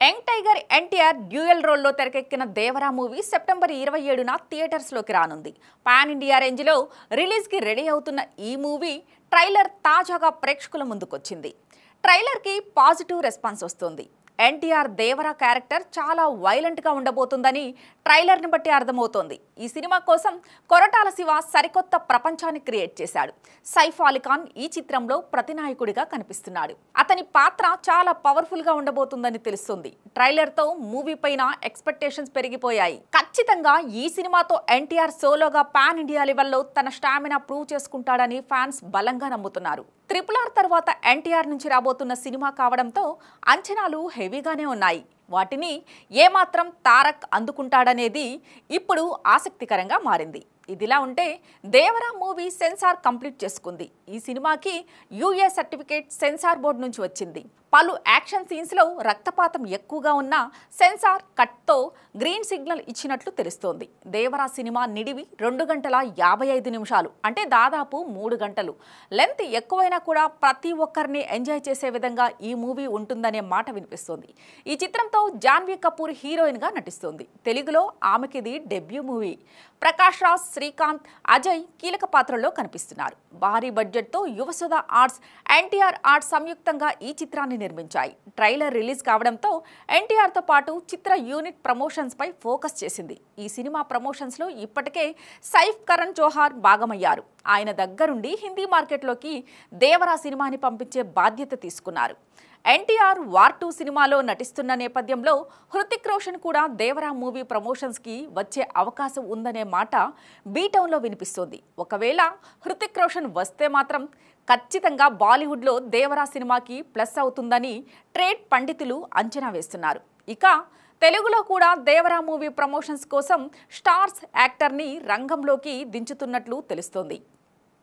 Young tiger NTR dual రోల్లో తెరకెక్కిన Devara movie September 27న థియేటర్స్లోకి రానుంది. పాన్ ఇండియా రేంజ్లో రిలీజ్కి రెడీ అవుతున్న ఈ మూవీ ట్రైలర్ తాజాగా ప్రేక్షకుల ముందుకొచ్చింది. ట్రైలర్కి పాజిటివ్ రెస్పాన్స్ వస్తుంది. ఎన్టీఆర్ దేవరా క్యారెక్టర్ చాలా వైలెంట్గా ఉండబోతుందని ట్రైలర్ని బట్టి అర్థమవుతోంది. ఈ సినిమా కోసం కొరటాల శివ సరికొత్త ప్రపంచాన్ని క్రియేట్ చేశాడు. సైఫ్ అలీ ఖాన్ ఈ చిత్రంలో ప్రతినాయకుడిగా కనిపిస్తున్నాడు. అతని పాత్ర చాలా పవర్ఫుల్గా ఉండబోతుందని తెలుస్తుంది. ట్రైలర్తో మూవీ పైన ఎక్స్పెక్టేషన్స్ పెరిగిపోయాయి. ఖచ్చితంగా ఈ సినిమాతో ఎన్టీఆర్ సోలోగా పాన్ ఇండియా లెవెల్లో తన స్టామినా ప్రూవ్ చేసుకుంటాడని ఫ్యాన్స్ బలంగా నమ్ముతున్నారు. RRR తర్వాత ఎన్టీఆర్ నుంచి రాబోతున్న సినిమా కావడంతో అంచనాలు హెవీగానే ఉన్నాయి. వాటిని ఏమాత్రం తారక్ అందుకుంటాడనేది ఇప్పుడు ఆసక్తికరంగా మారింది. ఇదిలా ఉంటే దేవరా మూవీ సెన్సార్ కంప్లీట్ చేసుకుంది. ఈ సినిమాకి యూఏ సర్టిఫికేట్ సెన్సార్ బోర్డు నుంచి వచ్చింది. పలు యాక్షన్ సీన్స్లో రక్తపాతం ఎక్కువగా ఉన్న సెన్సార్ కట్తో గ్రీన్ సిగ్నల్ ఇచ్చినట్లు తెలుస్తోంది. దేవరా సినిమా నిడివి 2 గంటల 55 నిమిషాలు, అంటే దాదాపు 3 గంటలు. లెంత్ ఎక్కువైనా కూడా ప్రతి ఒక్కరిని ఎంజాయ్ చేసే విధంగా ఈ మూవీ ఉంటుందనే మాట వినిపిస్తోంది. ఈ చిత్రంతో జాన్వీ కపూర్ హీరోయిన్గా నటిస్తోంది. తెలుగులో ఆమెకిది డెబ్యూ మూవీ. ప్రకాష్ రాజ్, శ్రీకాంత్, అజయ్ కీలక పాత్రల్లో కనిపిస్తున్నారు. భారీ బడ్జెట్తో యువసుధ ఆర్ట్స్, ఎన్టీఆర్ ఆర్ట్స్ సంయుక్తంగా ఈ చిత్రాన్ని నిర్మించాయి. ట్రైలర్ రిలీజ్ కావడంతో ఎన్టీఆర్తో పాటు చిత్ర యూనిట్ ప్రమోషన్స్ పై ఫోకస్ చేసింది. ఈ సినిమా ప్రమోషన్స్లో ఇప్పటికే సైఫ్ కరణ్ జోహార్ భాగమయ్యారు. ఆయన దగ్గరుండి హిందీ మార్కెట్లోకి దేవరా సినిమాని పంపించే బాధ్యత తీసుకున్నారు. ఎన్టీఆర్ వార్ 2 సినిమాలో నటిస్తున్న నేపథ్యంలో హృతిక్ రోషన్ కూడా దేవరా మూవీ ప్రమోషన్స్కి వచ్చే అవకాశం ఉందనే మాట బీటౌన్లో వినిపిస్తోంది. ఒకవేళ హృతిక్ రోషన్ వస్తే మాత్రం ఖచ్చితంగా బాలీవుడ్లో దేవరా సినిమాకి ప్లస్ అవుతుందని ట్రేడ్ పండితులు అంచనా వేస్తున్నారు. ఇక తెలుగులో కూడా దేవరా మూవీ ప్రమోషన్స్ కోసం స్టార్స్ యాక్టర్ని రంగంలోకి దించుతున్నట్లు తెలుస్తోంది.